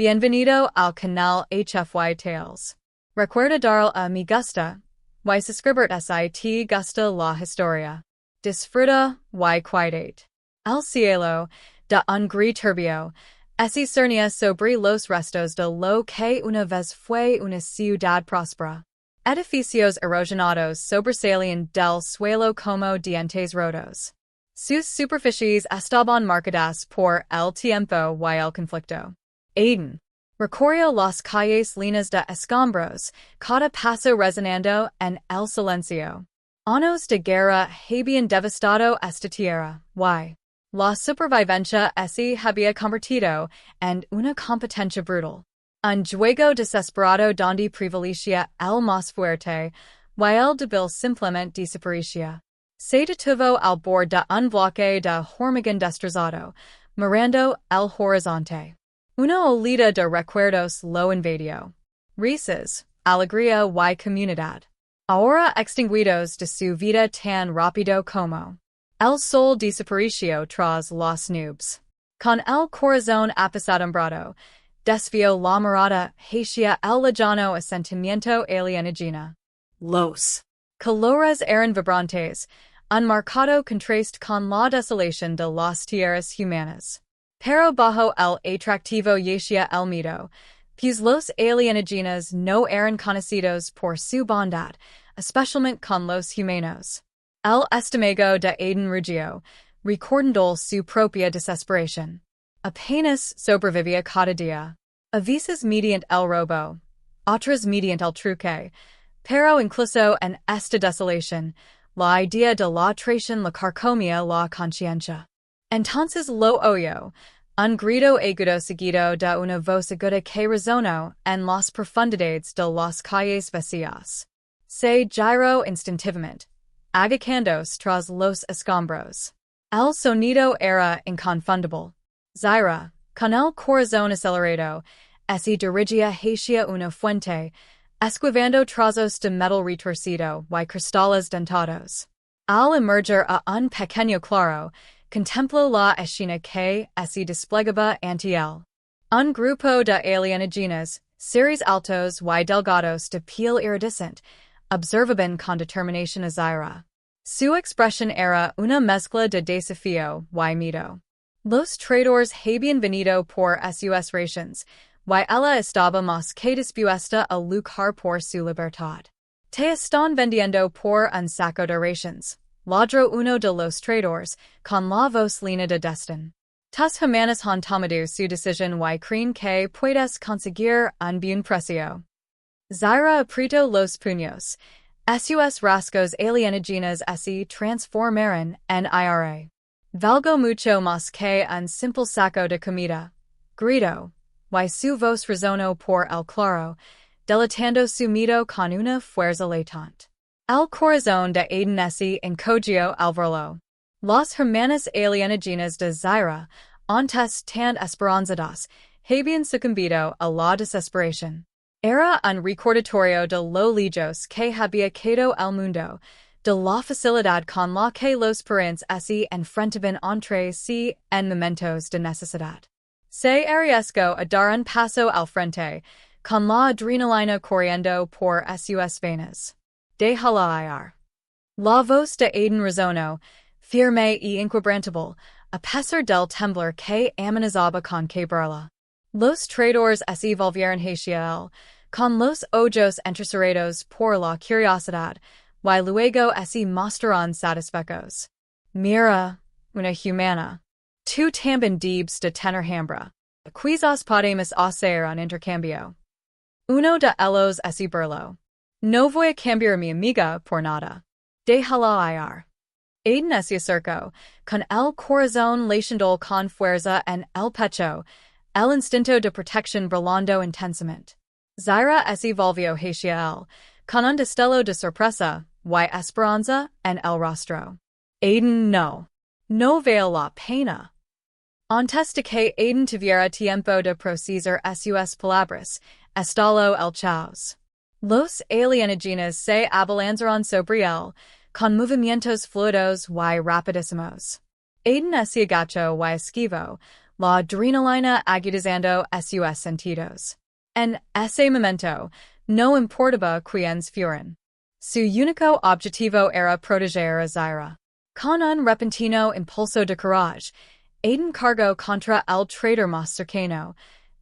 Bienvenido al canal HFY Tales. Recuerda dar a me gusta, y suscribirte si te gusta la historia. Disfruta y cuídate. El cielo, de un gris turbio, se cernía sobre los restos de lo que una vez fue una ciudad próspera. Edificios erosionados sobresalían del suelo como dientes rotos. Sus superficies estaban marcadas por el tiempo y el conflicto. Aiden recorrió las calles llenas de escombros, cada paso resonando en el silencio. Años de guerra habían devastado esta tierra, y la supervivencia se había convertido en una competencia brutal. Un juego desesperado donde prevalecía el más fuerte, y el débil simplemente desaparecía. Se detuvo al borde de un bloque de hormigón destrozado, mirando el horizonte. Una olida de recuerdos lo invadió. Risas, alegría y comunidad. Ahora extinguidos de su vida tan rápido como el sol desapareció tras las nubes. Con el corazón apesadumbrado, desvió la mirada hacia el lejano asentamiento alienígena. Los colores eran vibrantes, un marcado contraste con la desolación de las tierras humanas. Pero bajo el atractivo yacía el mito, pues los alienígenas no eran conocidos por su bondad, especialmente con los humanos. El estómago de Aiden rugió, recordando su propia desesperación. Apenas sobrevivía cada día. A veces mediante el robo, otras mediante el truque, pero incluso en esta desolación, la idea de la traición le carcomía la conciencia. Entonces lo oyó, un grito agudo seguido de una voz aguda que resonó en las profundidades de las calles vacías. Se giró instintivamente, agacándose tras los escombros. El sonido era inconfundible. Zaira, con el corazón acelerado, se dirigía hacia una fuente, esquivando trozos de metal retorcido y cristales dentados. Al emerger a un pequeño claro, contempló la escena que se desplegaba ante él. Un grupo de alienígenas, seres altos y delgados de piel iridescente, observaban con determinación a Zaira. Su expresión era una mezcla de desafío y miedo. Los traidores habían venido por sus raciones, y ella estaba más que dispuesta a luchar por su libertad. Te están vendiendo por un saco de raciones, ladró uno de los traidores, con la voz llena de desdén. Tus hermanas han tomado su decisión y creen que puedes conseguir un buen precio. Zaira apretó los puños. Sus rasgos alienígenas se transformaron en ira. Valgo mucho más que un simple saco de comida. Gritó, y su voz resonó por el claro, delatando su miedo con una fuerza latente. El corazón de Aiden se encogió al verlo. Las hermanas alienígenas de Zaira, antes tan esperanzadas, habían sucumbido a la desesperación. Era un recordatorio de lo lejos que había quedado el mundo, de la facilidad con la que los parents se enfrentaban entre sí en momentos de necesidad. Se arriesgó a dar un paso al frente, con la adrenalina corriendo por sus venas. Déjala ir. La voz de Aiden resonó, firme y inquebrantable, a pesar del temblor que amenazaba con quebrarla. Los traidores se volvieron hacia él, con los ojos entrecerrados por la curiosidad, y luego se mostraron satisfechos. Mira, una humana. Tú también debes de tener hambre. Quizás podemos hacer un intercambio. Uno de ellos se burló. No voy a cambiar mi amiga por nada. Déjala ir. Aiden se acercó, con el corazón latiendo con fuerza en el pecho, el instinto de protección brillando intensamente. Zaira se volvió hacia él, con un destello de sorpresa y esperanza en el rostro. Aiden no. No vale la pena. Antes de que Aiden tuviera tiempo de procesar sus palabras, estalló el caos. Los alienígenas se abalanzaron sobre él, con movimientos fluidos y rapidísimos. Aiden se agachó y esquivó, la adrenalina agudizando sus sentidos. En ese momento, no importaba quiénes fueran. Su único objetivo era proteger a Zaira. Con un repentino impulso de coraje, Aiden cargó contra el traitor más cercano,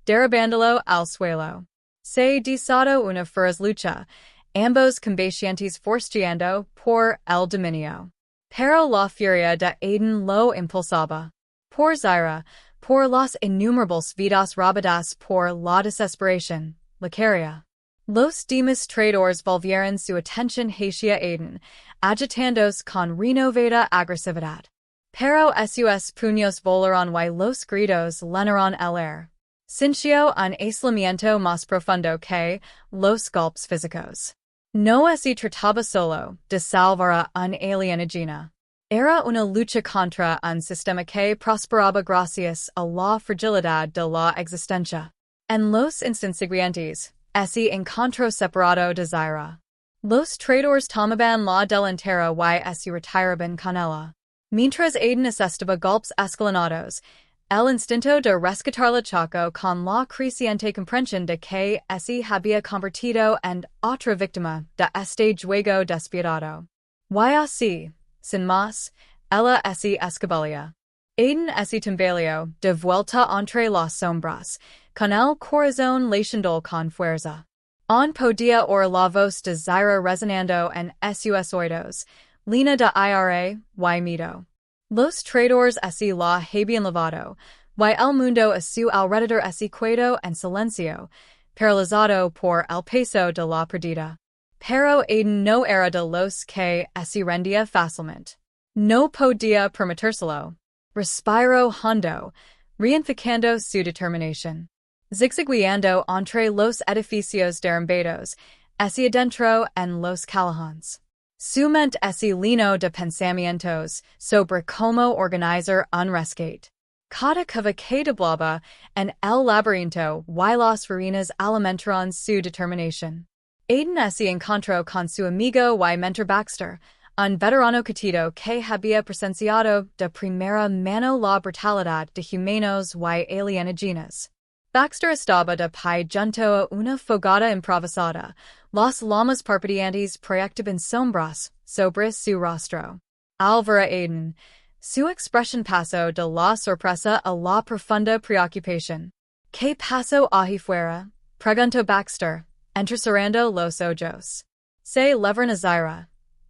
derribándolo al suelo. Se desató una feroz lucha, ambos combatientes forcejeando por el dominio. Pero la furia de Aiden lo impulsaba. Por Zaira, por las innumerables vidas robadas, por la desesperación, la quería. Los demás traidores volvieron su atención hacia Aiden, agitándose con renovada agresividad. Pero sus puños volaron y los gritos llenaron el aire. Sintió un aislamiento más profundo que los golpes físicos. No se trataba solo de salvar a un alienígena. Era una lucha contra un sistema que prosperaba gracias a la fragilidad de la existencia. En los instantes siguientes, ese encuentro separado de Zaira. Los traidores tomaban la delantera y se retiraban con ella. Mientras Aiden asestaba golpes escalonados, el instinto de rescatarla chocó con la creciente comprensión de que se había convertido en otra víctima de este juego despiadado. Y así, sin más, ella se escabullía. Aiden se tambaleó de vuelta entre las sombras, con el corazón latiendo con fuerza. On podía oír la voz de Zaira resonando en sus oídos, llena de ira y miedo. Los traidores se la habían lavado, y el mundo a su alrededor se quedó en silencio, paralizado por el peso de la pérdida. Pero Aiden no era de los que se rendía fácilmente. No podía permitírselo. Respiró hondo, reinficando su determinación. Zigzagueando entre los edificios derrumbados, hacia adentro en los callejones. Su mente se llenó de pensamientos sobre cómo organizar un rescate. Cada curva que doblaba en el laberinto y las ruinas alimentaron su determinación. Aiden se encontró con su amigo y mentor Baxter, un veterano catido que había presenciado de primera mano la brutalidad de humanos y alienígenas. Baxter estaba de pie junto a una fogata improvisada, las llamas parpadeantes proyectaban sombras sobre su rostro. Al ver a Aiden, su expresión pasó de la sorpresa a la profunda preocupación. ¿Qué pasó allí fuera? Preguntó Baxter, entrecerrando los ojos. Se levaron a Zaira.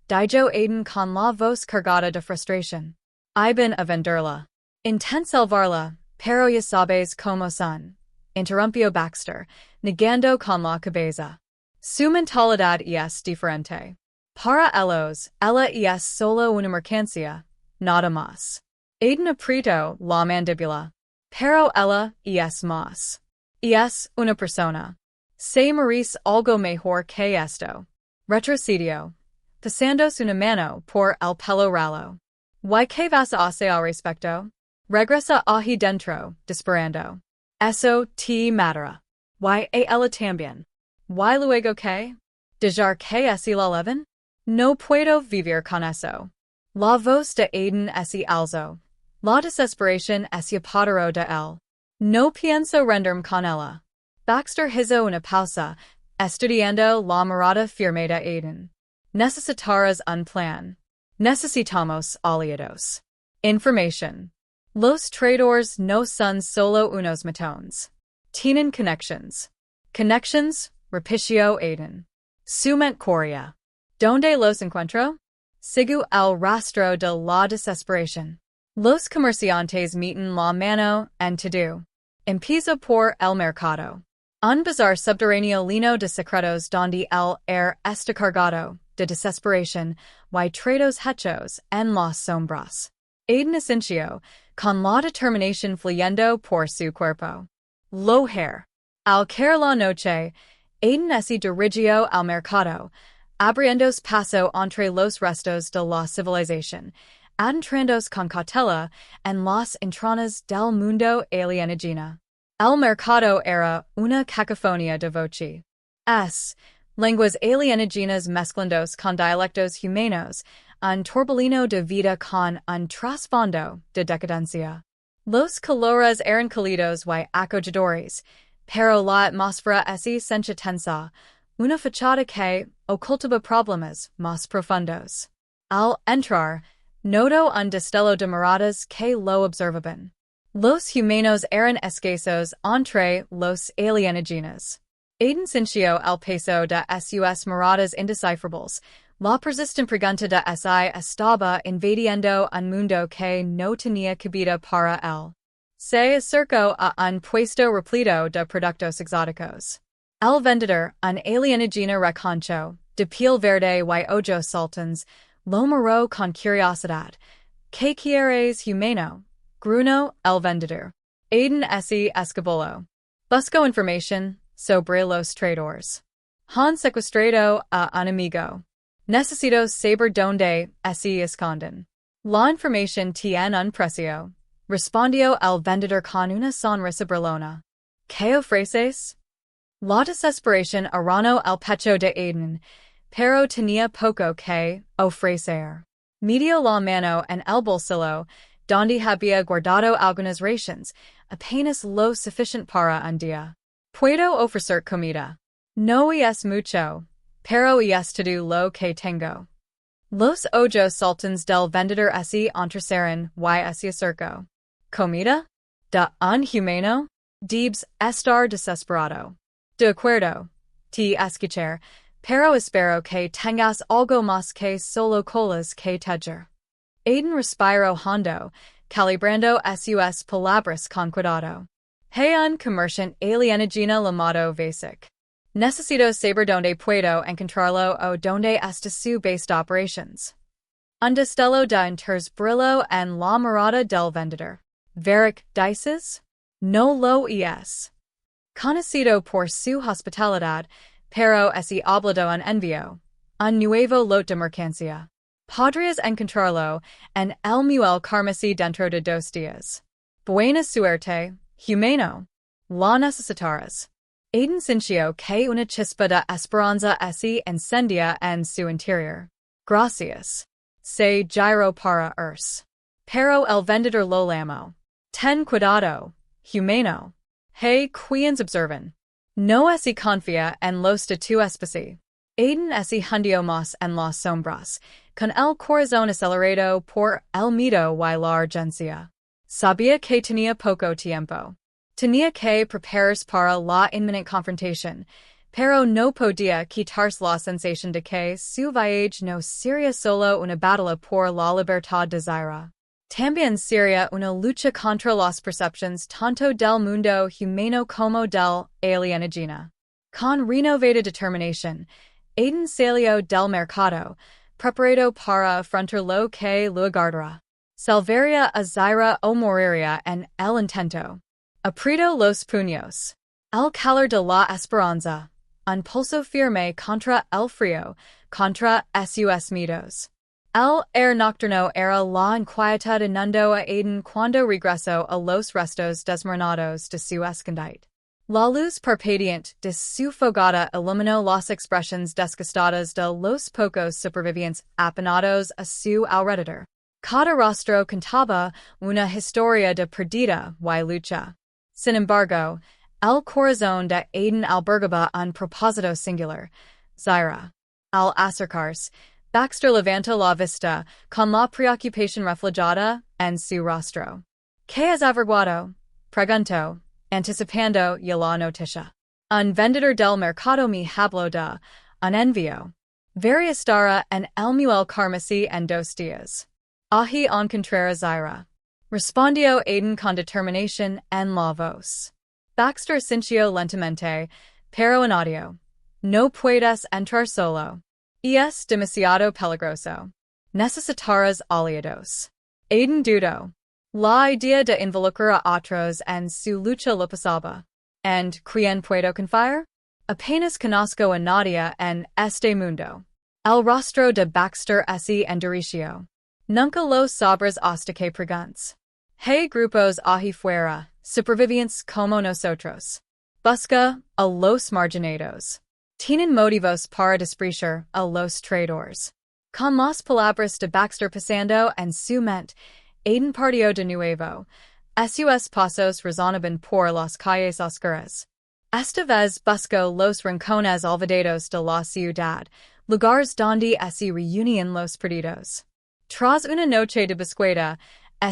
Dijo Aiden con la voz cargada de frustración. Iban a venderla. Intenta salvarla, pero ya sabes cómo son. Interrumpió Baxter, negando con la cabeza. Su mentalidad es diferente. Para ellos, ella es solo una mercancía, nada más. Aiden apretó la mandíbula. Pero ella es más. Es una persona. Se merece algo mejor que esto. Retrocedió, pasándose una mano por el pelo ralo. ¿Y qué vas a hacer al respecto? Regresa allí dentro, disparando. Eso te matará. Y ella también. ¿Y luego qué? ¿Dejar que se la leven? No puedo vivir con eso. La voz de Aiden se alzó. La desesperación se apoderó de él. No pienso rendirme con ella. Baxter hizo una pausa, estudiando la mirada firme de Aiden. Necesitarás un plan. Necesitamos aliados. Information. Los traidores no son solo unos matones. Tienen connections. Connections, repitió Aiden. Su mente corría. ¿Dónde los encuentro? Sigo el rastro de la desesperación. Los comerciantes meten la mano en todo. Empiezo por el mercado. Un bazar subterráneo lleno de secretos donde el aire está cargado de desesperación y tratos hechos en las sombras. Aiden asintió, con la determinación fluyendo por su cuerpo. Lo hair. Al caer la noche, Aiden se dirigió al mercado, abriéndose paso entre los restos de la civilización, adentrándose con cautela en las entrañas del mundo alienígena. El mercado era una cacofonía de voces. Lenguas alienígenas mezclándose con dialectos humanos, un torbellino de vida con un trasfondo de decadencia. Los colores eran cálidos y acogedores, pero la atmósfera es sencha tensa, una fachada que ocultaba problemas más profundos. Al entrar, notó un destello de miradas que lo observaban. Los humanos eran escasos entre los alienígenas. Aiden sintió el peso de sus miradas indescifrables, la persistente pregunta de si estaba invadiendo un mundo que no tenía cabida para él. Se acercó a un puesto repleto de productos exóticos. El vendedor, un alienígena reconcho, de piel verde y ojos saltones, lo miró con curiosidad. ¿Qué quieres, humano? Gruñó el vendedor. Aiden se escabuló. Busco información sobre los traidores. Han secuestrado a un amigo. Necesito saber dónde se esconden. La información tiene un precio. Respondió el vendedor con una sonrisa burlona. ¿Qué ofreces? La desesperación arranó el pecho de Aiden, pero tenía poco que ofrecer. Metió la mano en el bolsillo, donde había guardado algunas raciones, apenas lo suficiente para un día. Puedo ofrecer comida. No es mucho, pero es todo lo que tengo. Los ojos saltones del vendedor se entrecerraron y se acercó. ¿Comida? ¿De un humano? Debes estar desesperado. De acuerdo. Te escuchar, pero espero que tengas algo más que solo colas que tejer. Aiden respiró hondo, calibrando sus palabras con cuidado. Hey un comerciante alienígena llamado Vasic. Necesito saber dónde puedo encontrarlo o dónde está su base de operations. Un destello de interés brilló en la mirada del vendedor. ¿Veric dices? No lo es. Conocido por su hospitalidad, pero se habla de un envío. Un nuevo lot de mercancía. Podrías encontrarlo en el muelle Carmesí dentro de 2 días. Buena suerte, humano. La necesitarás. Aiden sintió que una chispa de esperanza se encendía en su interior. Gracias. Se giró para irse. Pero el vendedor lo llamó. Ten cuidado, humano. Hey, quienes observan. No se confía en los de tu especie. Aiden se hundió más en las sombras, con el corazón acelerado por el miedo y la urgencia. Sabía que tenía poco tiempo. Tenía que prepararse para la inminente confrontación, pero no podía quitarse la sensación de que su viaje no sería solo una batalla por la libertad de Zaira. También sería una lucha contra las percepciones tanto del mundo humano como del alienígena. Con renovada determinación, Aiden salió del mercado, preparado para afrontar lo que lo aguardará. Salvaría a Zaira o moriría en el intento. Apretó los puños. El calor de la esperanza. Un pulso firme contra el frío, contra sus miedos. El aire nocturno era la inquietud inundó a Aiden cuando regresó a los restos desmoronados de su escondite. La luz parpadeante de su fogata iluminó las expresiones desgastadas de los pocos supervivientes apenados a su alrededor. Cada rostro contaba una historia de perdida y lucha. Sin embargo, el corazón de Aiden albergaba un propósito singular. Zaira. Al acercarse, Baxter levantó la vista con la preocupación reflejada en su rostro. ¿Qué has averiguado? Preguntó, anticipando ya la noticia. Un vendedor del mercado me habló de un envío. Varia estará en el muelle Carmesí en 2 días. Allí encontrará Zaira. Respondió Aiden con determinación en la voz. Baxter sintió lentamente, pero en audio. No puedes entrar solo. Es demasiado peligroso. Necesitarás aliados. Aiden dudó. La idea de involucrar a otros en su lucha lo pasaba. ¿En quién puedo confiar? Apenas conozco a nadie en este mundo. El rostro de Baxter se endureció. Nunca lo sabrás hasta que preguntes. Hay grupos allí fuera, supervivientes como nosotros. Busca a los marginados. Tienen motivos para despreciar a los traidores. Con las palabras de Baxter pasando en su mente, Aiden partió de nuevo, sus pasos razonaban por las calles oscuras. Esta vez busco los rincones olvidados de la ciudad, lugares donde se reunían los perdidos. Tras una noche de búsqueda,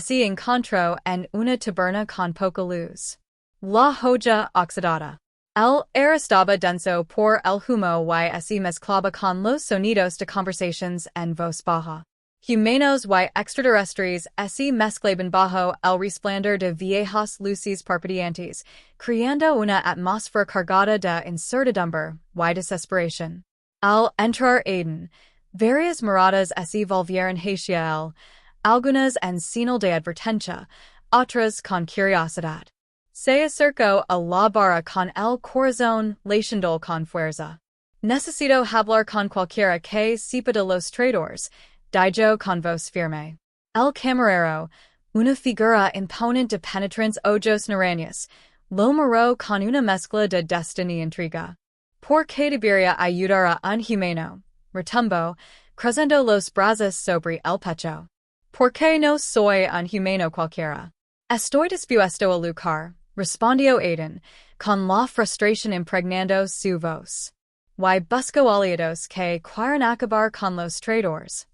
se encontró en una taberna con poca luz. La joya oxidada. El aire estaba denso por el humo y se mezclaba con los sonidos de conversations en voz baja. Humanos y extraterrestres se mezclaban bajo el resplandor de viejas luces parpadeantes, creando una atmósfera cargada de incertidumbre y desesperación. Al entrar Aden, varias miradas se volvieron hacia él, algunas en señal de advertencia, otras con curiosidad. Se acercó a la barra con el corazón latiendo con fuerza. Necesito hablar con cualquiera que sepa de los traidores, dijo con voz firme. El camarero, una figura imponente de penetrantes ojos naranjas, lo miró con una mezcla de desdén y intriga. ¿Por qué debería ayudar a un humano? Retumbó, cruzando los brazos sobre el pecho. ¿Por qué no soy un humano cualquiera? Estoy dispuesto a luchar, respondió Aden, con la frustración impregnando su voz. Y busco aliados que quieran acabar con los traidores.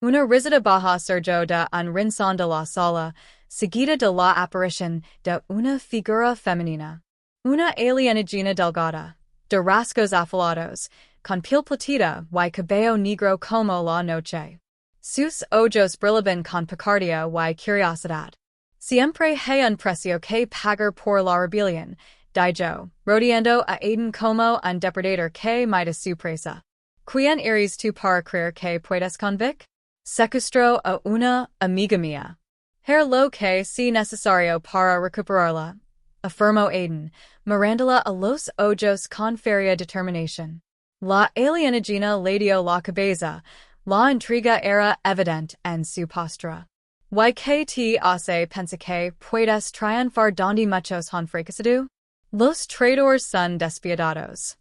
Una risita baja surgió de un rincón de la sala, seguida de la aparición de una figura femenina. Una alienígena delgada, de rasgos afilados, con piel platita y cabello negro como la noche. Sus ojos brillaban con picardía y curiosidad. Siempre hay un precio que pagar por la rebelión, dijo, rodeando a Aden como un depredador que mide su presa. ¿Quién eres tú para creer que puedes convic? Secuestró a una amiga mía. Lo que sea necesario para recuperarla, afirmó Aden, mirándola a los ojos con férrea determinación. La alienígena le dio la cabeza, la intriga era evidente en su postura. ¿Y qué te hace pensar que puedes triunfar donde muchos han fracasado? Los traidores son despiadados.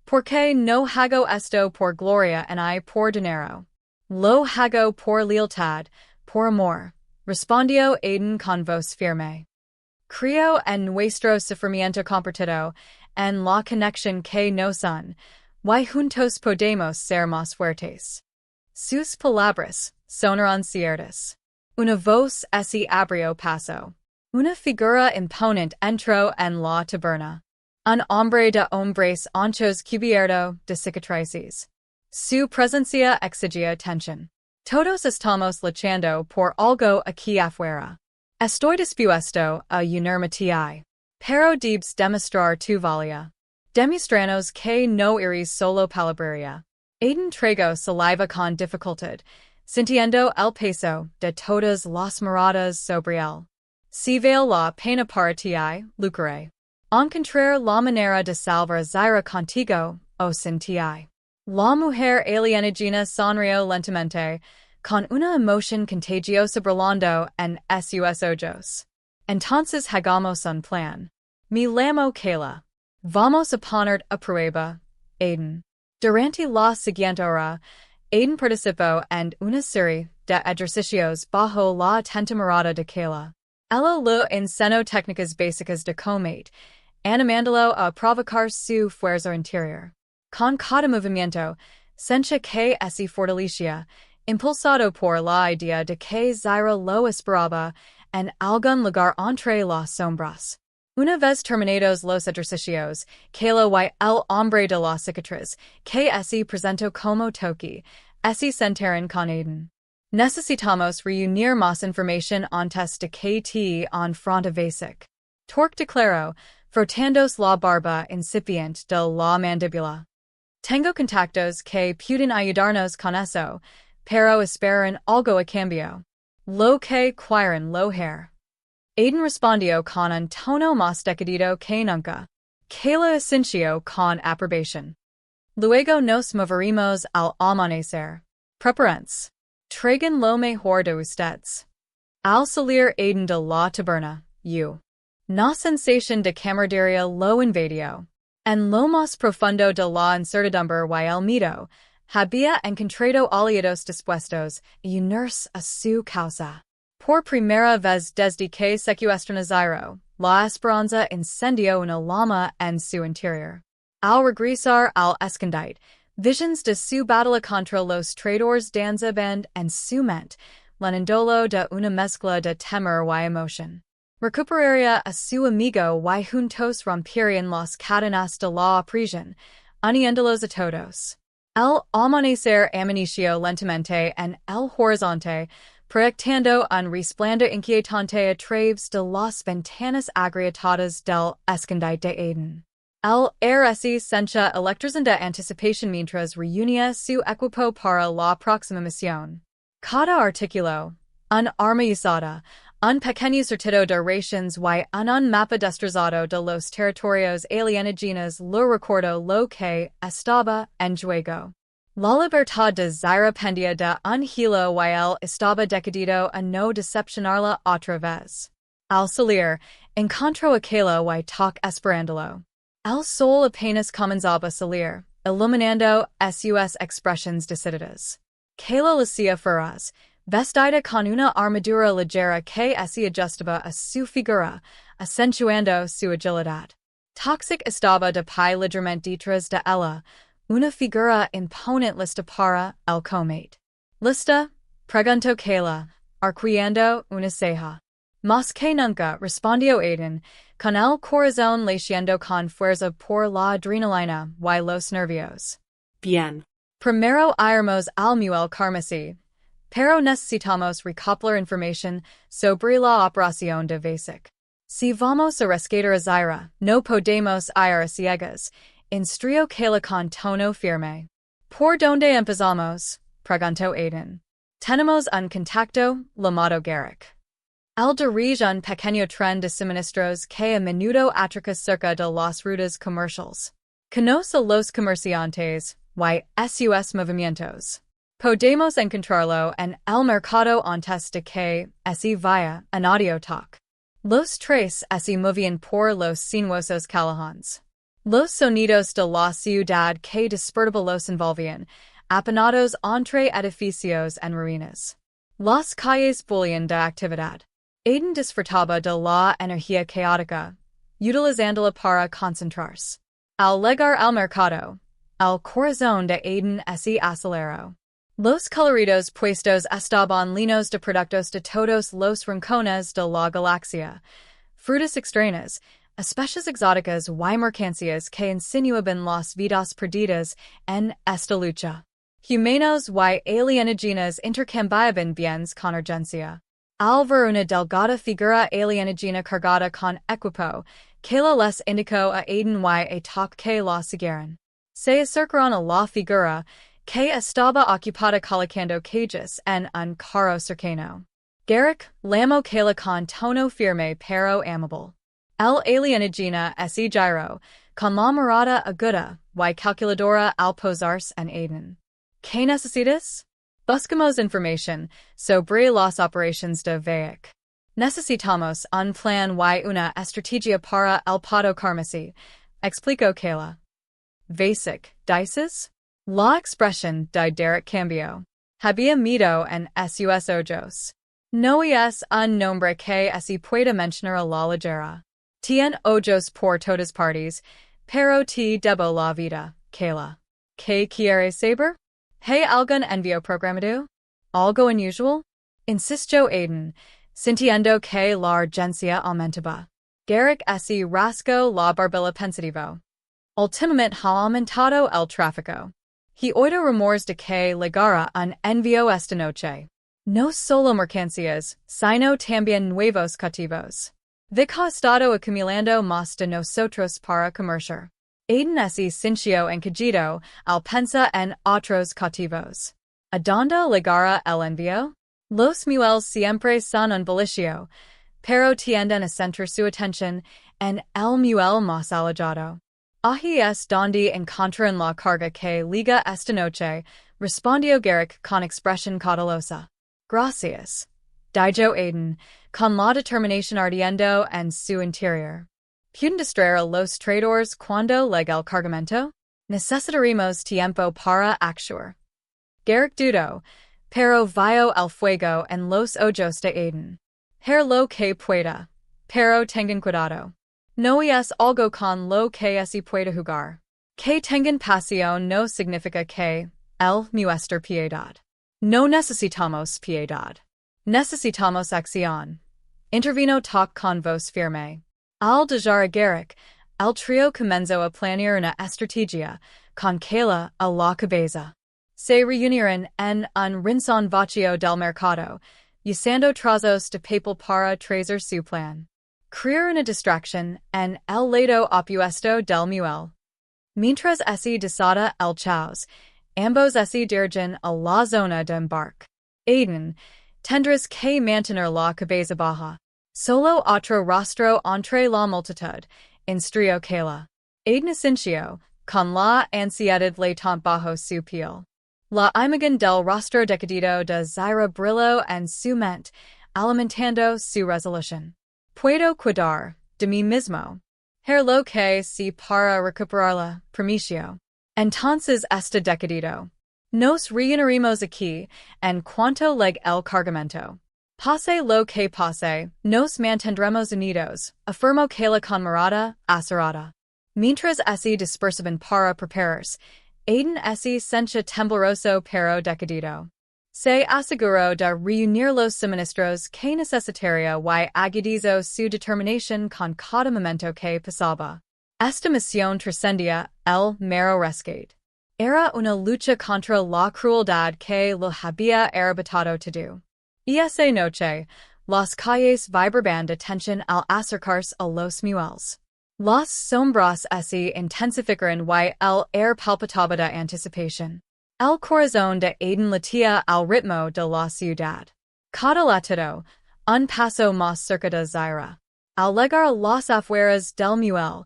¿Por qué no hago esto por gloria y por dinero? Lo hago por lealtad, por amor, respondió Aden con voz firme. Creo en nuestro sufrimiento compartido, en la conexión que nos une, y juntos podemos ser más fuertes. Sus palabras sonaron ciertas. Una voz se abrió paso. Una figura imponente entró en la taberna. Un hombre de hombres anchos cubierto de cicatrices. Su presencia exigía atención. Todos estamos luchando por algo aquí afuera. Estoy dispuesto a unirme a ti. Pero debes demostrar tu valía. Demostranos que no eres solo palabrería. Aden tragó saliva con dificultad, sintiendo el peso de todas las miradas sobre él. Si vale la pena para ti, lucharé. Encontrar la manera de salvar Zaira contigo, o sin ti. La mujer alienígena sonrió lentamente, con una emoción contagiosa brillando en sus ojos. Entonces hagamos un plan. Me llamo Kayla. Vamos a poner a prueba, Aden. Durante la siguiente hora, Aden participó en una serie de ejercicios bajo la atenta mirada de Kayla. Ella lo enseñó técnicas básicas de combate, animándolo a provocar su fuerza interior. Con cada movimiento, sentía que se fortalecía, impulsado por la idea de que Zaira lo esperaba en algún lugar entre las sombras. Una vez terminados los ejercicios, Kayla y el hombre de la cicatriz, que se presentó como Toki, se sentaron con Aden. Necesitamos reunir más información antes de que te enfrente basic. Torque declaró, frotándose la barba incipiente de la mandíbula. Tengo contactos que pueden ayudarnos con eso, pero esperan algo a cambio. Lo que quieren lograr. Aden respondió con un tono más decidido que nunca. Kayla asintió con aprobación. Luego nos moveremos al amanecer. Preparantes. Traigan lo mejor de ustedes. Al salir Aden de la taberna, una sensación de camaradería lo invadió. En lo más profundo de la incertidumbre y el miedo, había encontrado aliados dispuestos a unirse a su causa. Por primera vez desde que secuestran la esperanza incendió una llama en su interior. Al regresar al escondite, visions de su batalla contra los traidores danzaban en su mente, llenandolo de una mezcla de temor y emoción. Recuperaría a su amigo y juntos romperían las cadenas de la prisión, uniéndolos a todos. El amanecer amaneció lentamente en el horizonte, proyectando un resplandor inquietante a través de las ventanas agrietadas del escondite de Aden. El RSI sencha electrizan de anticipación mientras reunía su equipo para la próxima misión. Cada artículo, un arma usada, un pequeño sortido de raciones y un mapa destrozado de los territorios alienígenas lo recordó lo que estaba en juego. La libertad de Zaira pendía de un hilo y él estaba decidido a no decepcionarla otra vez. Al salir, encontró a Kayla y toc esperándolo. El sol apenas comenzaba a salir, iluminando sus expresiones decididas. Kayla lucía feroz, vestida con una armadura ligera que se ajustaba a su figura, acentuando su agilidad. Toxic estaba de pie ligeramente detrás de ella, una figura imponente lista para el combate. ¿Lista? Preguntó Kayla, arqueando una ceja. Más que nunca, respondió Aiden, con el corazón latiendo con fuerza por la adrenalina y los nervios. Bien. Primero iremos al muelle carmesí, pero necesitamos recopilar información sobre la operación de Basic. Si vamos a rescatar a Zaira, no podemos ir a ciegas, instruyó Kayla con tono firme. ¿Por dónde empezamos? Preguntó Aiden. Tenemos un contacto, llamado Garrick. Él dirige un pequeño tren de suministros que a menudo atraca cerca de las rutas comerciales. Conoce a los comerciantes y sus movimientos. Podemos encontrarlo en el mercado antes de que se vaya en audio talk. Los tres se movían por los sinuosos callejones. Los sonidos de la ciudad que despertaba los envolvían, apenados entre edificios en ruinas. Las calles bullían de actividad. Aiden disfrutaba de la energía caótica, utilizándola para concentrarse. Al llegar al mercado, el corazón de Aiden se aceleró. Los coloridos puestos estaban llenos de productos de todos los rincones de la galaxia, frutas extrañas, especies exóticas y mercancías que insinuaban las vidas perdidas en esta lucha. Humanos y alienígenas intercambiaban bienes con urgencia. Al ver una delgada figura alienígena cargada con equipo, Kayla les indicó a Aiden y a Toc que la siguieran. Se acercaron a la figura, que estaba ocupada colocando cajas en un carro cercano. Garrick llamó Kayla con tono firme pero amable. El alienígena se giró, con la mirada aguda y calculadora al posarse en Aiden. ¿Qué necesitas? Buscamos información sobre las operaciones de VAC. Necesitamos un plan y una estrategia para el Pado Carmesí, explicó Kayla. Basic, dices? La expresión de Derek cambió. Había miedo en sus ojos. No es un nombre que se pueda mencionar a la ligera. Tien ojos por todas partes, pero te debo la vida, Kayla. ¿Qué quieres saber? ¿Hay algún envío programado? ¿Algo unusual? Insistió Aiden, sintiendo que la urgencia aumentaba. Garrick se rascó la barbilla pensativo. Últimamente ha aumentado el tráfico. He oído rumores de que llegara un envío esta noche. No solo mercancías, sino también nuevos cautivos. Vic ha estado acumulando más de nosotros para comerciar. Aiden se sintió encajido al pensar en otros cautivos. ¿A dónde llegará el envío? Los muelles siempre son un bullicio, pero tienden a centrar su atención en el muelle más alejado. Ahí es donde encontrarán la carga que liga esta noche, respondió Garrick con expresión cautelosa. Gracias. Dijo Aiden, con la determinación ardiendo en su interior. ¿Pueden distraer a los traidores cuando llegue el cargamento? Necesitaremos tiempo para actuar. Garrick dudó, pero vio el fuego en los ojos de Aiden. Her lo que pueda. Pero tengan cuidado. No es algo con lo que se puede jugar. Que tengan pasión no significa que el muestra piedad. No necesitamos piedad. Necesitamos acción. Intervino talk con voz firme. Al dejar a Garrick, el trío comenzó a planear una estrategia con Kayla a la cabeza. Se reunieron en un rincón vacío del mercado, usando trazos de papel para trazar su plan. Crear una distracción en el lado opuesto del muelle. Mientras se desata el caos, ambos se dirigen a la zona de embarque. Aiden, tendrás que mantener la cabeza baja. Solo otro rostro entre la multitud, instruyó Kayla. Aiden asintió, con la ansiedad latente bajo su piel. La imagen del rostro decadido de Zaira brilló en su mente, alimentando su resolución. Puedo cuidar de mí mismo. Her lo que si para recuperarla, promicio. Entonces está decadido. Nos reuniremos aquí, en cuanto llegue el cargamento. Pase lo que pase, nos mantendremos unidos, afirmó Kayla con mirada acerada. Mientras se dispersaban para prepararse, Aiden se sentía tembloroso pero decadido. Se aseguró de reunir los suministros que necesitaría y agudizó su determinación con cada momento que pasaba. Esta misión trascendía el mero rescate. Era una lucha contra la crueldad que lo había arrebatado todo. Y esa noche, las calles vibraban de tensión al acercarse a los muelles. Las sombras se intensificaron y el air palpitaba de anticipación. El corazón de Aiden latía al ritmo de la ciudad. Cada latido, un paso más cerca de Zaira. Al llegar a las afueras del muelle,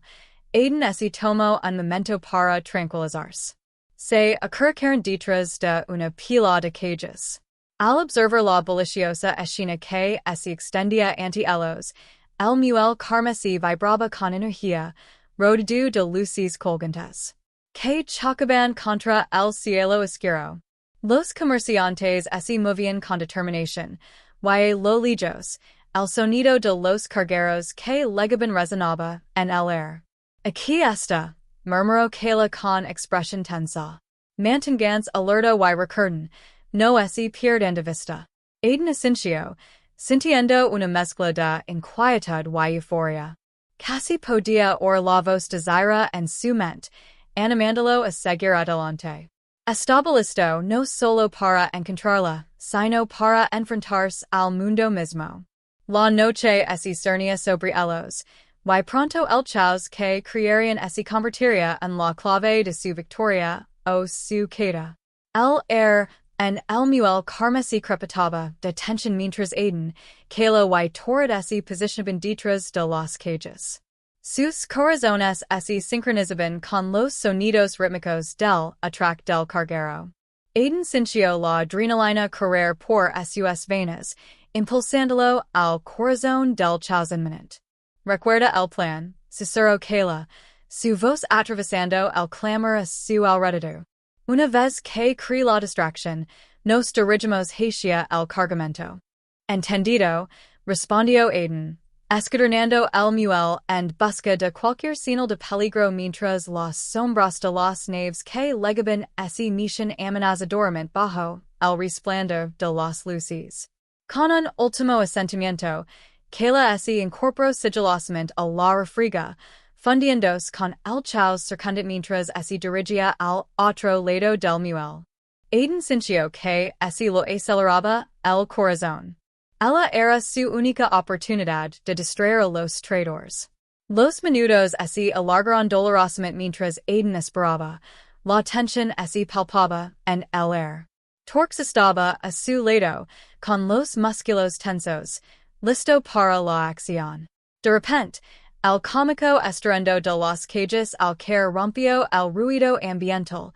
Aiden se tomó un momento para tranquilizarse. Se acercaron detrás de una pila de cajas. Al observar la bulliciosa escena que se extendía ante ellos, el muelle carmesí vibraba con energía, rodeado de luces colgantes. Que chocaban contra el cielo oscuro. Los comerciantes se movían con determinación, y lo lejos, el sonido de los cargueros que legaban resonaba en el aire. Aquí está, murmuró Kayla con expresión tensa. Mantengans alerta y recurren, no se pierdan de vista. Aiden asintió, sintiendo una mezcla de inquietud y euforia. Casi podía oír la voz de Zaira en su mente, animándolo a seguir adelante. Estaba listo no solo para encontrarla, sino para enfrentarse al mundo mismo. La noche se cernía sobre ellos, y pronto el caos que crearían se convertiría en la clave de su victoria o su queda. El air en el muelle carmesí crepitaba de tensión mientras Aiden, Kayla y Torrid se posicionaban detrás de las cajas. Sus corazones se sincronizaban con los sonidos rítmicos del atraque del carguero. Aiden sintió la adrenalina correr por sus venas, impulsándolo al corazón del caos inminente. Recuerda el plan, susurró Kayla, su voz atravesando el clamor a su alrededor. Una vez que creé la distracción, nos dirigimos hacia el cargamento. Entendido, respondió Aiden, escudriñando el muelle en busca de cualquier señal de peligro mientras las sombras de las naves que legaban se mechan amenazadoramente bajo el resplandor de las luces. Con un último asentimiento, Kayla se incorporó sigilosamente a la refriega, fundiéndose con el caos circundante mientras se dirigía al otro lado del muelle. Aiden sintió que se lo aceleraba el corazón. Ella era su única oportunidad de distraer a los traidores. Los minutos se alargaron dolorosamente mientras Aiden esperaba. La tensión se palpaba en el aire. Torx estaba a su lado, con los músculos tensos, listo para la acción. De repente, el cómico estruendo de las cajas al caer rompió el ruido ambiental,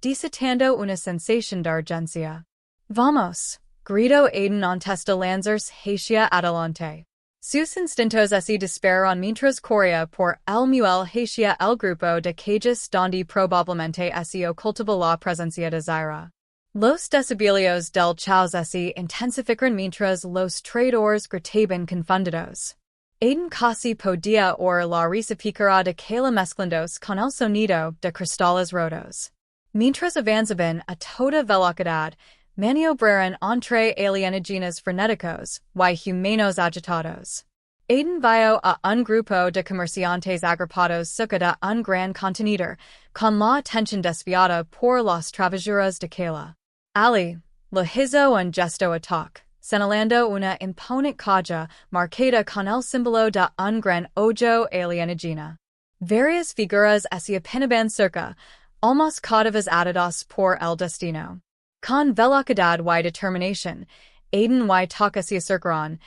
desatando una sensación de urgencia. Vamos, gritó Aiden antes de lanzarse hacia adelante. Sus instintos se dispararon mientras corría por el muelle hacia el grupo de cajas donde probablemente se ocultaba la presencia de Zaira. Los decibelios del chaos esi intensificaron mientras los traidores gritaban confundidos. Aiden casi podía oír la risa pícara de Kayla mezclándose con el sonido de cristales rotos. Mientras avanzaban a toda velocidad, maniobraron entre alienígenas frenéticos y humanos agitados. Aiden vio a un grupo de comerciantes agrupados cerca de un gran contenedor, con la atención desviada por las travesuras de Kayla. Ali le hizo un gesto ataque, señalando una imponente caja marcada con el símbolo de un gran ojo alienígena. Varias figuras se apenaban cerca, almost cautivadas atadas por el destino. Con velocidad y determinación, Aiden y Taka se acercaron,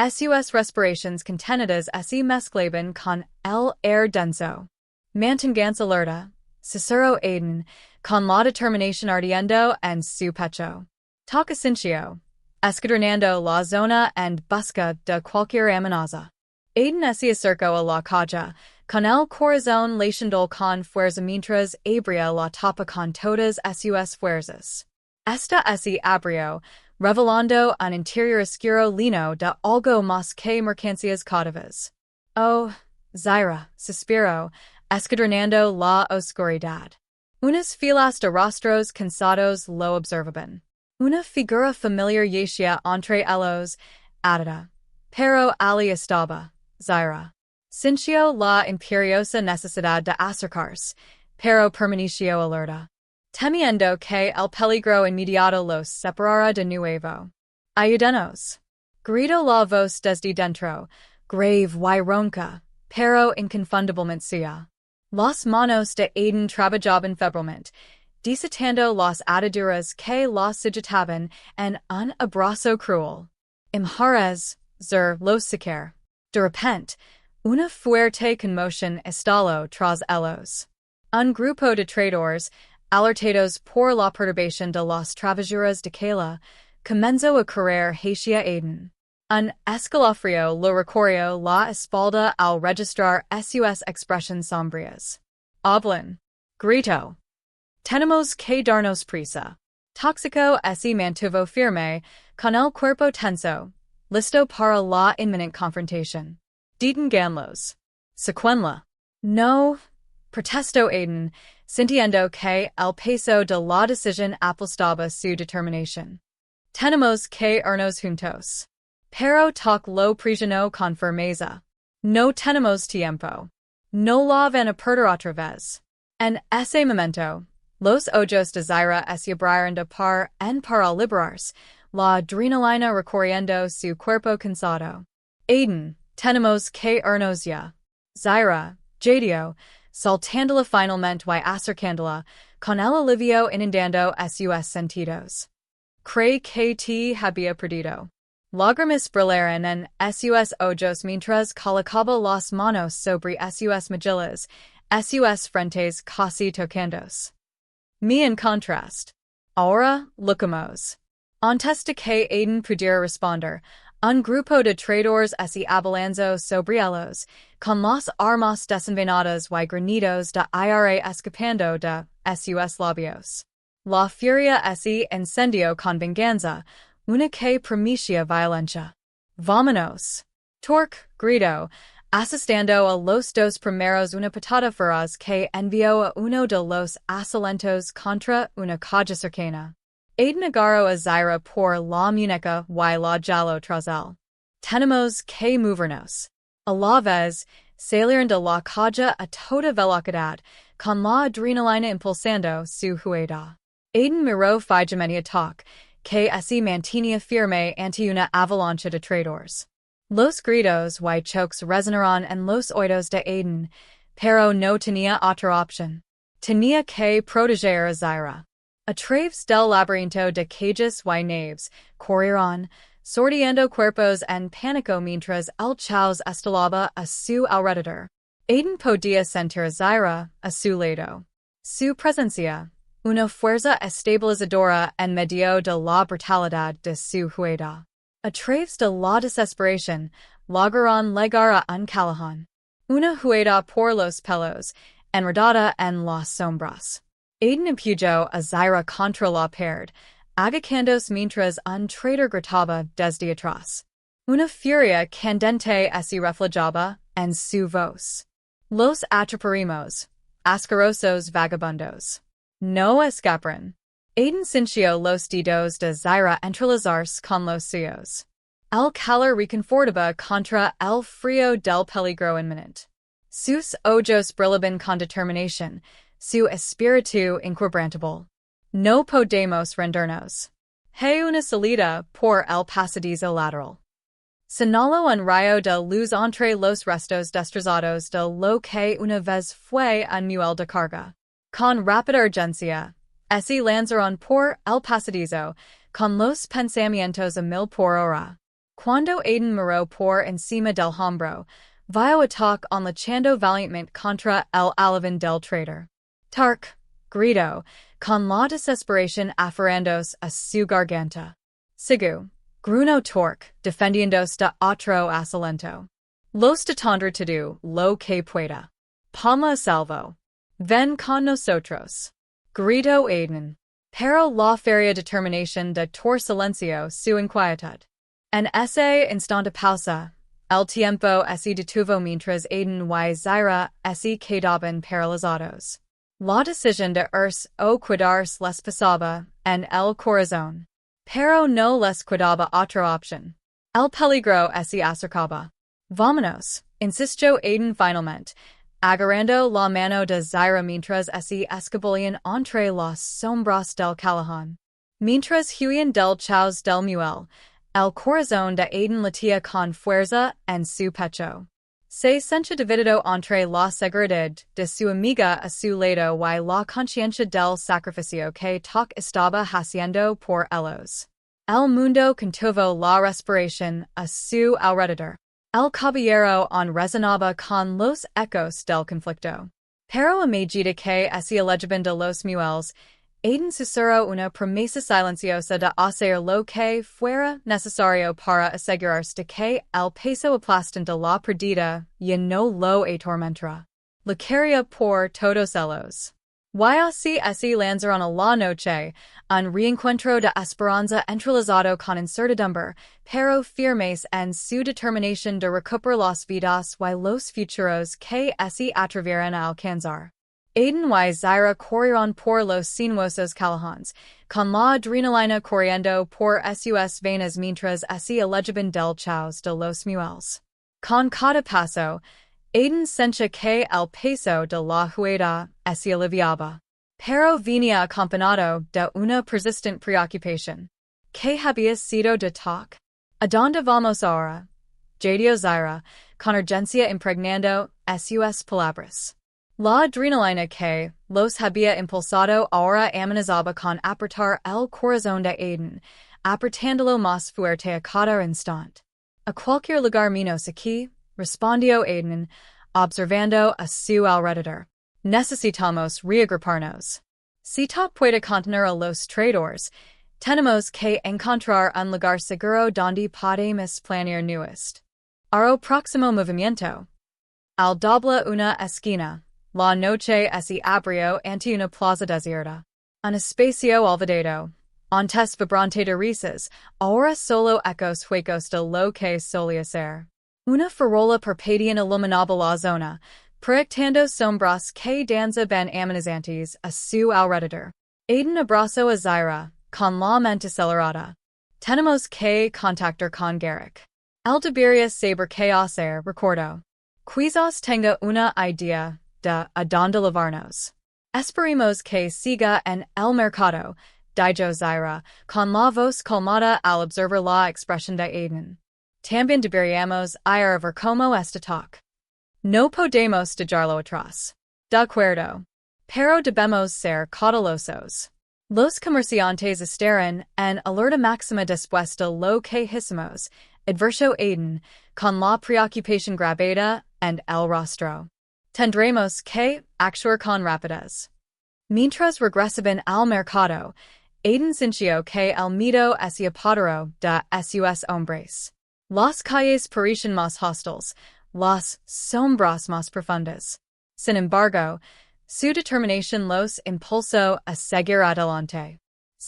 sus respiraciones contenidas se mezclaban con el aire denso. Manténganse alerta, susurró Aiden, con la determinación ardiendo en su pecho. Taka sintió, escudriñando la zona en busca de cualquier amenaza. Aiden se acercó a la caja, con el corazón latiendo con fuerza mientras abría la tapa con todas sus fuerzas. Esta se abrió, revelando un interior oscuro lleno de algo más que mercancías cautivas. Oh, Zaira, suspiró, escudriñando la oscuridad. Unas filas de rostros cansados lo observaban. Una figura familiar yacía entre ellos, atada. Pero allí estaba, Zaira. Sintió la imperiosa necesidad de acercarse, pero permaneció alerta, temiendo que el peligro inmediato los separara de nuevo. Ayúdanos. Gritó la voz desde dentro, grave y ronca, pero inconfundiblemente suya. Las manos de Aiden trabajaban febrilmente, desatando las ataduras que las sujetaban en un abrazo cruel. Imjarez, los siquer. De repente, una fuerte conmoción estalló tras ellos. Un grupo de traidores, alertados por la perturbación de las travesuras de Kayla, comenzó a correr hacia Aiden. Un escalofrío lo recorrió la espalda al registrar sus expresiones sombrías. Hablan. Gritó. Tenemos que darnos prisa. Tóxico se mantuvo firme, con el cuerpo tenso, listo para la inminente confrontación. Deténganlos. Secuenla. No, protestó Aiden, sintiendo que el peso de la decisión aplastaba su determinación. Tenemos que irnos juntos. Pero Tok lo presionó con firmeza. No tenemos tiempo. No la van a perder otra vez. En ese momento, los ojos de Zaira se abrieron de par en par al liberarse, la adrenalina recorriendo su cuerpo cansado. Aiden, tenemos que irnos ya. Zaira, jadeó, saltándola finalmente y acercándola, con el alivio inundando sus sentidos. Creí que te había perdido. Lágrimas brillaron en sus ojos mientras colocaba las manos sobre sus mejillas, sus frentes casi tocándose. Me en contraste. Ahora, lucamos. Antes de que Aiden pudiera responder, un grupo de traidores se abalanzó sobre ellos, con las armas desenvainadas y granidos de aire escapando de sus labios. La furia se encendió con venganza, una que prometía violencia. Vámonos. Torque gritó, asestando a los dos primeros una patada feroz que envió a uno de los asalentos contra una caja cercana. Aiden agarró a Zaira por la muñeca y la jaló tras él. Tenemos que movernos. A la vez, salieron de la caja a toda velocidad, con la adrenalina impulsando su huida. Aiden miró fijamente a Tok, que se mantenía firme ante una avalancha de traidores. Los gritos y choques resonaron en los oídos de Aiden, pero no tenía otra opción. Tenía que proteger a Zaira. A través del laberinto de cajas y naves, corrieron, sorteando cuerpos en pánico mientras el caos estalaba a su alrededor. Aiden podía sentir a Zaira a su lado. Su presencia, una fuerza estabilizadora en medio de la brutalidad de su huida. A través de la desesperación, lograron llegar a un callejón. Una huida por los pelos, enredada en las sombras. Aiden empujó a Zaira contra la pared, agacandos mientras un traitor gritaba desde atrás. Una furia candente se reflejaba en su voz. Los atraparimos, asquerosos vagabundos. No escaparon. Aiden sintió los dedos de Zaira entrelazarse con los suyos. El calor reconfortaba contra el frío del peligro inminente. Sus ojos brillaban con determinación, su espíritu inquebrantable. No podemos rendirnos. Hay una salida por el pasadizo lateral. Señaló un rayo de luz entre los restos destrozados de lo que una vez fue un muelle de carga. Con rápida urgencia, se lanzaron por el pasadizo, con los pensamientos a 1000 por hora. Cuando Aiden miró por encima del hombro, vio ataque luchando valientemente contra el alivin del traitor. Tark, gritó, con la desesperación aferrándose a su garganta. Sigu, gruñó Torque, defendiéndose de otro asalento. Los detendré todo lo que pueda. Palma a salvo. Ven con nosotros. Gritó Aiden. Pero la feria determinación de Tor silencio su inquietud. En ese instante pausa, el tiempo se detuvo mientras Aiden y Zaira se quedaban paralizados. La decisión de irse o quedarse les pasaba en el corazón. Pero no les quedaba otra opción. El peligro se acercaba. Vámonos, insistió Aiden finalmente, agarrando la mano de Zaira mientras se escabullían entre las sombras del callejón. Mientras huían del chaos del muelle, el corazón de Aiden latía con fuerza en su pecho. Se sentía dividido entre la seguridad de su amiga a su lado y la conciencia del sacrificio que Tok estaba haciendo por ellos. El mundo contuvo la respiración a su alrededor. El caballero aún resonaba con los ecos del conflicto. Pero a medida que se alejaban de los muelles, Aiden susurró una promesa silenciosa de hacer lo que fuera necesario para asegurarse de que el peso aplastante de la pérdida ya no lo atormentara. La quería por todos ellos. Se lanzaron a la noche, un reencuentro de esperanza entrelazado con incertidumbre, pero firmes en su determinación de recuperar las vidas y los futuros que se atreverían a alcanzar. Aiden y Zaira corrieron por los sinuosos callejones, con la adrenalina corriendo por sus venas mientras se alejaban del chaos de los muelles. Con cada paso, Aiden sentía que el peso de la huida se aliviaba. Pero venía acompañado de una persistente preocupación. ¿Qué había sido de Tok? ¿A dónde vamos ahora? Jadeó Zaira, con urgencia impregnando sus palabras. La adrenalina que los había impulsado ahora amenazaba con apretar el corazón de Aiden, apretándolo más fuerte a cada instante. A cualquier lugar menos aquí, respondió Aiden, observando a su alrededor. Necesitamos reagruparnos. Si Tok puede contener a los traidores, tenemos que encontrar un lugar seguro donde podemos planear nuestro próximo movimiento. Al doble una esquina, la noche se abrió ante una plaza desierta. Un espacio olvidado. Antes vibrante de risas, ahora solo ecos huecos de lo que solía ser. Una farola perpetuana iluminaba la zona, proyectando sombras que danzaban amenazantes a su alrededor. Aiden abrazó a Zaira, con la mente acelerada. Tenemos que contactar con Garrick. El debería saber qué hacer, recordó. Quizás tenga una idea de a dónde llevarnos. Esperemos que siga en el mercado, dijo Zaira, con la voz calmada al observar la expresión de Aiden. También deberíamos ir a ver cómo está Tok. No podemos dejarlo atrás. De acuerdo. Pero debemos ser cautelosos. Los comerciantes estarán en alerta máxima después de lo que hicimos, advirtió Aiden, con la preocupación grabada en el rostro. Tendremos que actuar con rapidez. Mientras regresaban al mercado, Aiden sintió que el miedo se apoderó de sus hombres. Las calles parecían más hostiles, las sombras más profundas. Sin embargo, su determinación los impulsó a seguir adelante.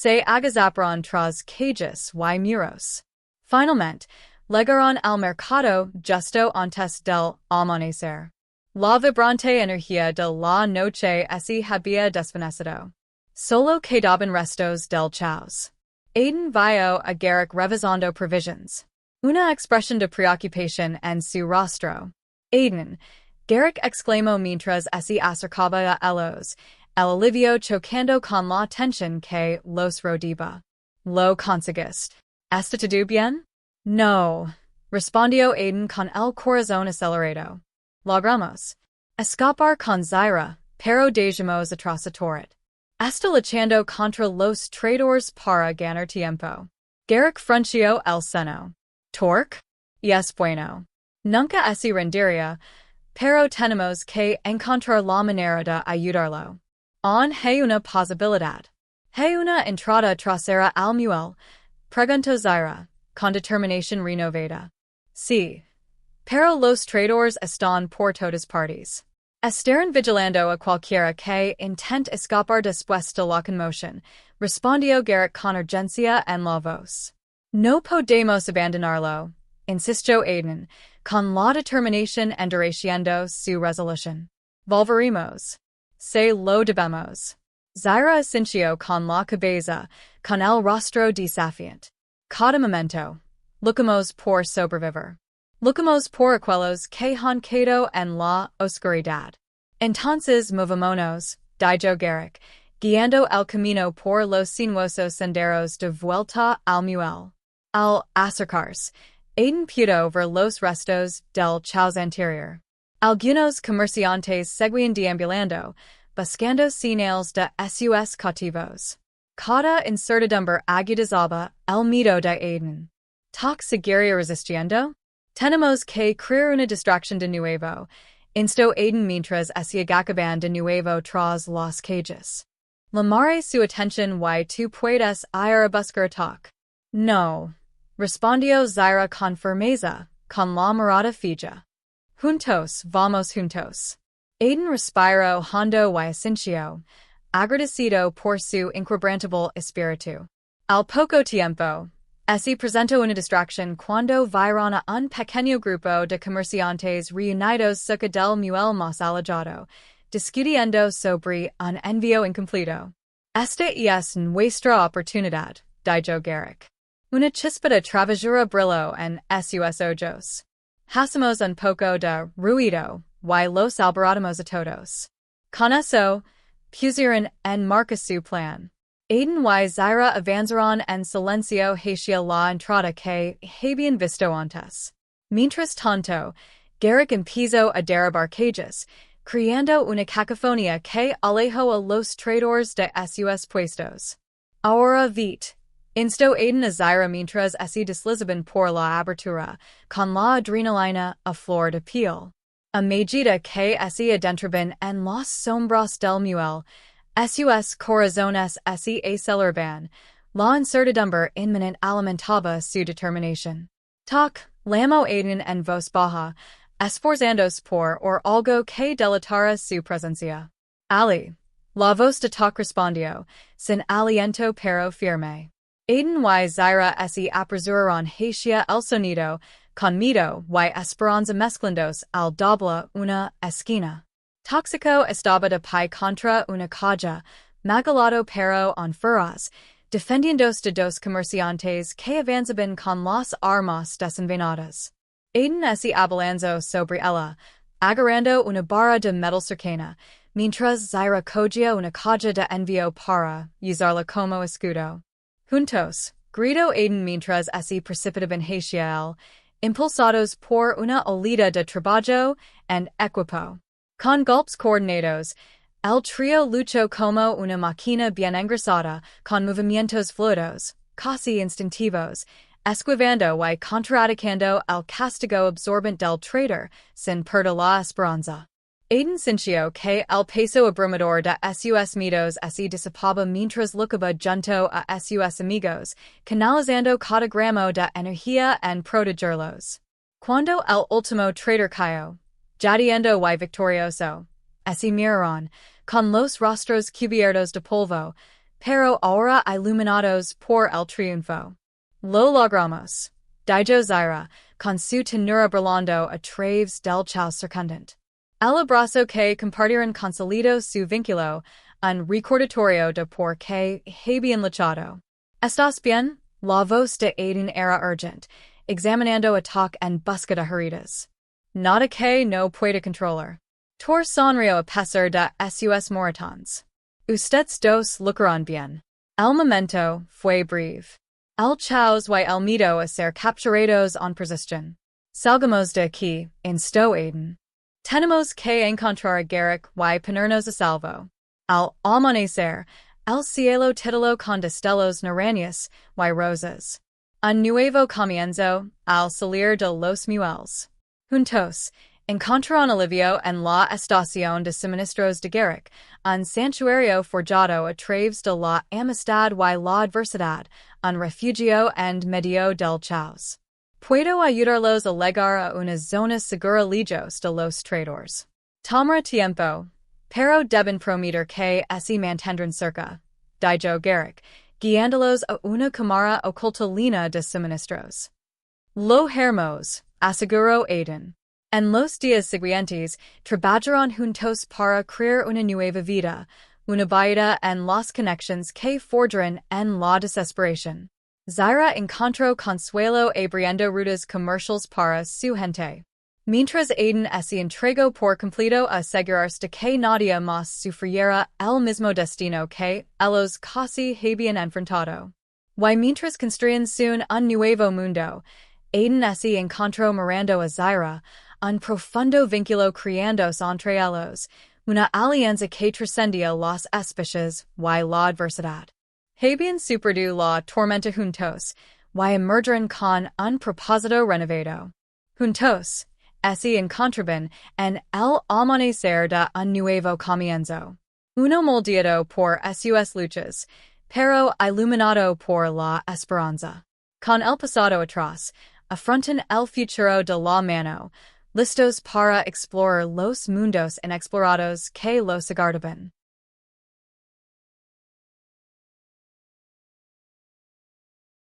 Se agazaparon tras calles y muros. Finalmente, llegaron al mercado justo antes del amanecer. La vibrante energía de la noche se había desvanecido. Solo quedaban restos del caos. Aiden vio a Garrick revisando provisions. Una expresión de preocupación en su rostro. Aiden, Garrick exclamó mientras se acercaba a ellos, el alivio chocando con la tensión que los rodeaba. ¿Lo conseguiste? ¿Está todo bien? No, respondió Aiden con el corazón acelerado. Logramos escapar con Zaira, pero dejamos atrás a Toret. Está luchando contra los traidores para ganar tiempo. Garrick frunció el seno. ¿Torque? Y es bueno. Nunca se rendiría, pero tenemos que encontrar la manera de ayudarlo. Aún hay una posibilidad. ¿Hay una entrada trasera al muelle? Preguntó Zaira, con determinación renovada. Sí. Pero los traidores están por todas partes. Estarán vigilando a cualquiera que intente escapar después de la conmoción, respondió Garrick con urgencia en la voz. No podemos abandonarlo, insistió Aiden, con la determinación endureciendo su resolución. Volveremos. Se lo debemos. Zaira asintió con la cabeza, con el rostro desafiante. Cada momento. Luchamos por sobrevivir. Luchamos por aquellos que han quedado en la oscuridad. Entonces movámonos, dijo Garrick, guiando el camino por los sinuosos senderos de vuelta al muelle. Al acercarse, Aiden pudo ver los restos del caos anterior. Algunos comerciantes seguían deambulando, buscando señales de sus cautivos. Cada incertidumbre agudizaba el miedo de Aiden. ¿Toc seguiría resistiendo? Tenemos que crear una distracción de nuevo, instó Aiden mientras se agachaban de nuevo tras las calles. Llamaré su atención y tú puedes ir a buscar Toc. No, respondió Zaira con firmeza, con la mirada fija. Juntos, vamos juntos. Aiden respiró hondo y asintió, agradecido por su inquebrantable espíritu. Al poco tiempo, se presentó una distracción cuando vieron a un pequeño grupo de comerciantes reunidos cerca del muelle más alejado, discutiendo sobre un envío incompleto. Esta es nuestra oportunidad, dijo Garrick. Una chispa de travesura brilló en sus ojos. Hacemos un poco de ruido, y los alborotamos a todos. Con eso, pusieron en marcha su plan. Aiden y Zaira avanzaron en silencio hacia la entrada que habían visto antes. Mientras tanto, Garrick empezó a derribar calles, creando una cacofonía que alejó a los traidores de sus puestos. Ahora vite, instó Aiden a Zaira mientras se deslizaban por la abertura, con la adrenalina a flor de piel. A medida que se adentraban en las sombras del muelle, sus corazones se aceleraban, la incertidumbre inminente alimentaba su determinación. Toc, llamó Aiden en voz baja, esforzándose por or algo que delatara su presencia. Ali. La voz de Toc respondió, sin aliento pero firme. Aiden y Zaira se apresuraron hacia el sonido, con miedo y esperanza mezclándose al doblar una esquina. Tóxico estaba de pie contra una calle, magalado pero en furas, defendiéndose de dos comerciantes que avanzaban con las armas desenvainadas. Aiden se abalanzó sobre ella, agarrando una barra de metal cercana, mientras Zaira cogía una caja de envío para usarla como escudo. Juntos, gritó Aiden mientras se precipitaban hacia él, impulsados por una oleada de trabajo and equipo. Con golpes coordinados, el trío luchó como una máquina bien engrasada, con movimientos fluidos, casi instintivos, esquivando y contraatacando el castigo absorbente del traitor, sin perder la esperanza. Aiden sintió que el peso abrumador de sus miedos se disipaba mientras luchaba junto a sus amigos, canalizando cada gramo de energía en protegerlos. Cuando el último traitor cayó, jadeando y victorioso, se miraron, con los rostros cubiertos de polvo, pero ahora iluminados por el triunfo. Lo logramos. Dijo Zaira, con su tenura brillando a través del chao circundante. El abrazo que compartieron consolidó su vínculo, un recordatorio de por qué habían luchado. ¿Estás bien? La voz de Aiden era urgent, examinando ataque en busca de heridas. Nada que no pueda controlar. Tor sonrió a pesar de sus moratones. Ustedes dos lucraron bien. El momento fue breve. El chaos y el miedo a ser capturados en posición. Salgamos de aquí, instó Aiden. Tenemos que encontrar a Garrick y ponernos a salvo. Al amanecer, el cielo tituló con destellos naranjas y rosas. Un nuevo comienzo, al salir de los muelles. Juntos, encontraron alivio en la estación de suministros de Garrick, un santuario forjado a través de la amistad y la adversidad, un refugio en medio del caos. Puedo ayudarlos a llegar a una zona segura lejos de los traidores. Tomará tiempo, pero deben prometer que se mantendrán cerca, dijo Garrick, guiándolos a una cámara oculta llena de suministros. Lo haremos, aseguró Aiden. En los días siguientes, trabajaron juntos para crear una nueva vida, una vida en las conexiones que forjaron en la desesperación. Zaira encontró consuelo abriendo rutas comerciales para su gente. Mientras Aiden se entregó por completo a asegurarse de que nadie más sufriera el mismo destino que ellos casi habían enfrentado. Y mientras construían un nuevo mundo, Aiden se encontró mirando a Zaira, un profundo vínculo creándose entre ellos, una alianza que trascendía las especies y la adversidad. Habían superado la tormenta juntos, y emergeron con un propósito renovado. Juntos, se encontraban en el amanecer de un nuevo comienzo. Uno moldeado por sus luchas, pero iluminado por la esperanza. Con el pasado atrás, afrontan el futuro de la mano, listos para explorar los mundos inexplorados que los aguardaban.